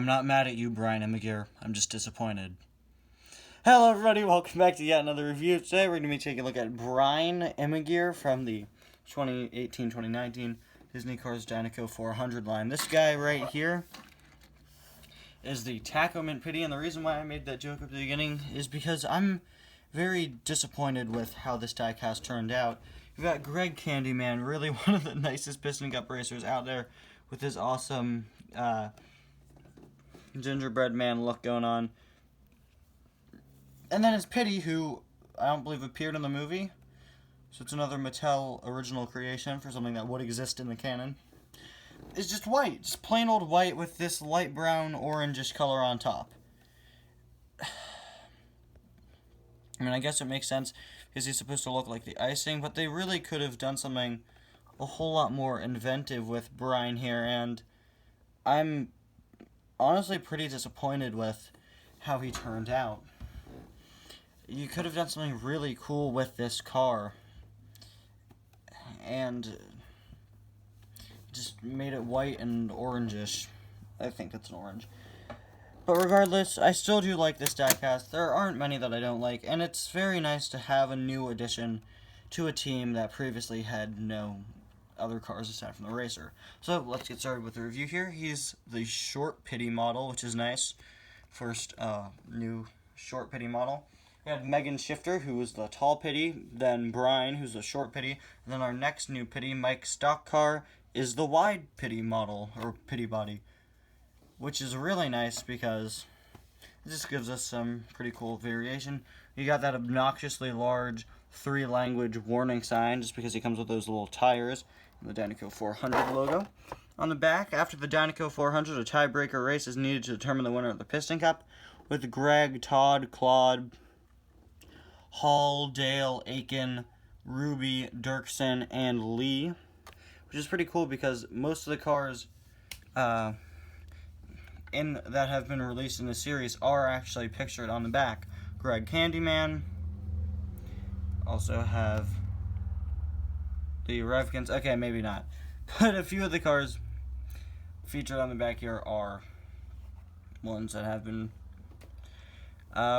I'm not mad at you, Bryn Imageare. I'm just disappointed. Hello, everybody. Welcome back to yet another review. Today, we're going to be taking a look at Bryn Imageare from the 2018-2019 Disney Cars Dinoco 400 line. This guy right here is the Taco Mint Pity, and the reason why I made that joke at the beginning is because I'm very disappointed with how this diecast turned out. You've got Greg Candyman, really one of the nicest Piston Cup racers out there, with his awesome gingerbread man look going on. And then his Pity, who I don't believe appeared in the movie. So it's another Mattel original creation for something that would exist in the canon. It's just white. Just plain old white with this light brown orangish color on top. I mean, I guess it makes sense because he's supposed to look like the icing, but they really could have done something a whole lot more inventive with Bryn here, and I'm honestly pretty disappointed with how he turned out. You could have done something really cool with this car and just made it white and orangish. I think it's an orange. But regardless, I still do like this diecast. There aren't many that I don't like, and it's very nice to have a new addition to a team that previously had no other cars aside from the racer. So let's get started with the review here. He's the short Pity model, which is nice. First new short Pity model. We had Megan Shifter, who was the tall Pity, then Bryn, who's the short Pity, and then our next new Pity, Mike Stockcar, is the wide Pity model, or Pity body, which is really nice because it just gives us some pretty cool variation. You got that obnoxiously large 3-language warning sign, just because he comes with those little tires, and the Dinoco 400 logo. On the back, after the Dinoco 400, a tiebreaker race is needed to determine the winner of the Piston Cup, with Greg, Todd, Claude, Hall, Dale, Aiken, Ruby, Dirksen, and Lee, which is pretty cool because most of the cars that have been released in the series are actually pictured on the back. Greg Candyman, also have the Revkins, okay, maybe not, but a few of the cars featured on the back here are ones that have been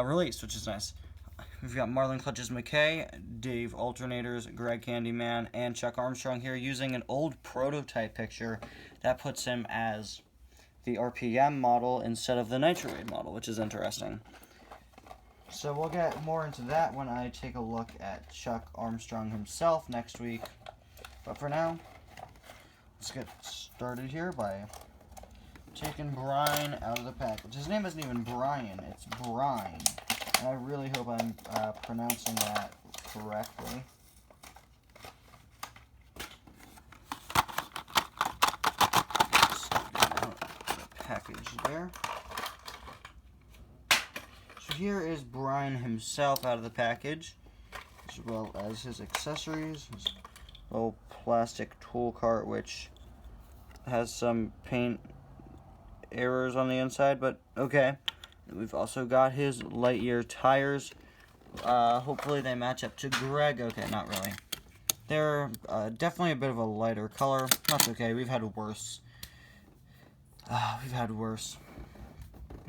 released, which is nice. We've got Marlon Clutches McKay, Dave Alternators, Greg Candyman, and Chuck Armstrong here using an old prototype picture that puts him as the RPM model instead of the Nitro Raid model, which is interesting. So we'll get more into that when I take a look at Chuck Armstrong himself next week. But for now, let's get started here by taking Bryn out of the package. His name isn't even Brian, it's Bryn. And I really hope I'm pronouncing that correctly. Package there. So here is Bryn himself out of the package, as well as his accessories. His little plastic tool cart, which has some paint errors on the inside, but okay. We've also got his Lightyear tires. Hopefully they match up to Greg. Okay, not really. They're definitely a bit of a lighter color. That's okay. We've had worse. We've had worse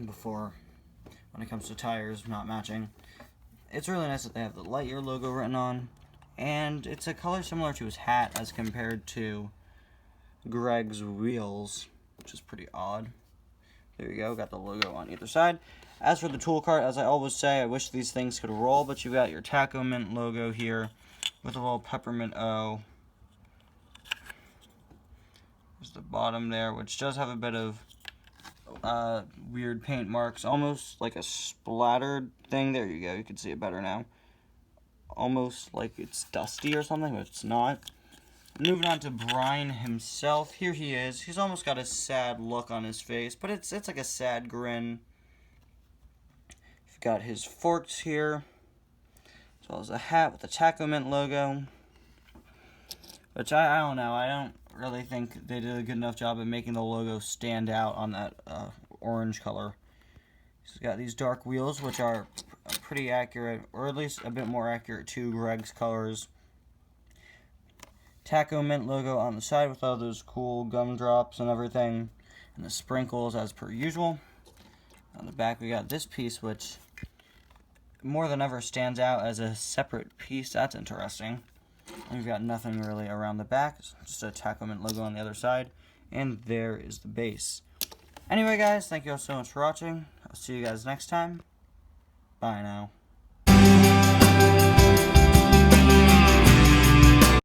before when it comes to tires not matching. It's really nice that they have the Lightyear logo written on, and it's a color similar to his hat as compared to Greg's wheels, which is pretty odd. There you go, got the logo on either side. As for the tool cart, as I always say, I wish these things could roll, but you've got your Taco Mint logo here with a little peppermint O. There's the bottom there, which does have a bit of weird paint marks, almost like a splattered thing. There you go, you can see it better now. Almost like it's dusty or something, but it's not. Moving on to Bryn himself, here he is. He's almost got a sad look on his face, but it's like a sad grin. You've got his forks here, as well as a hat with the Taco Mint logo, which I don't know. I don't really think they did a good enough job of making the logo stand out on that orange color. He's got these dark wheels, which are pretty accurate, or at least a bit more accurate to Greg's colors. Taco Mint logo on the side with all those cool gumdrops and everything. And the sprinkles as per usual. On the back we got this piece, which more than ever stands out as a separate piece. That's interesting. And we've got nothing really around the back, just a Taco Mint logo on the other side. And there is the base. Anyway guys, thank you all so much for watching. I'll see you guys next time. Bye now.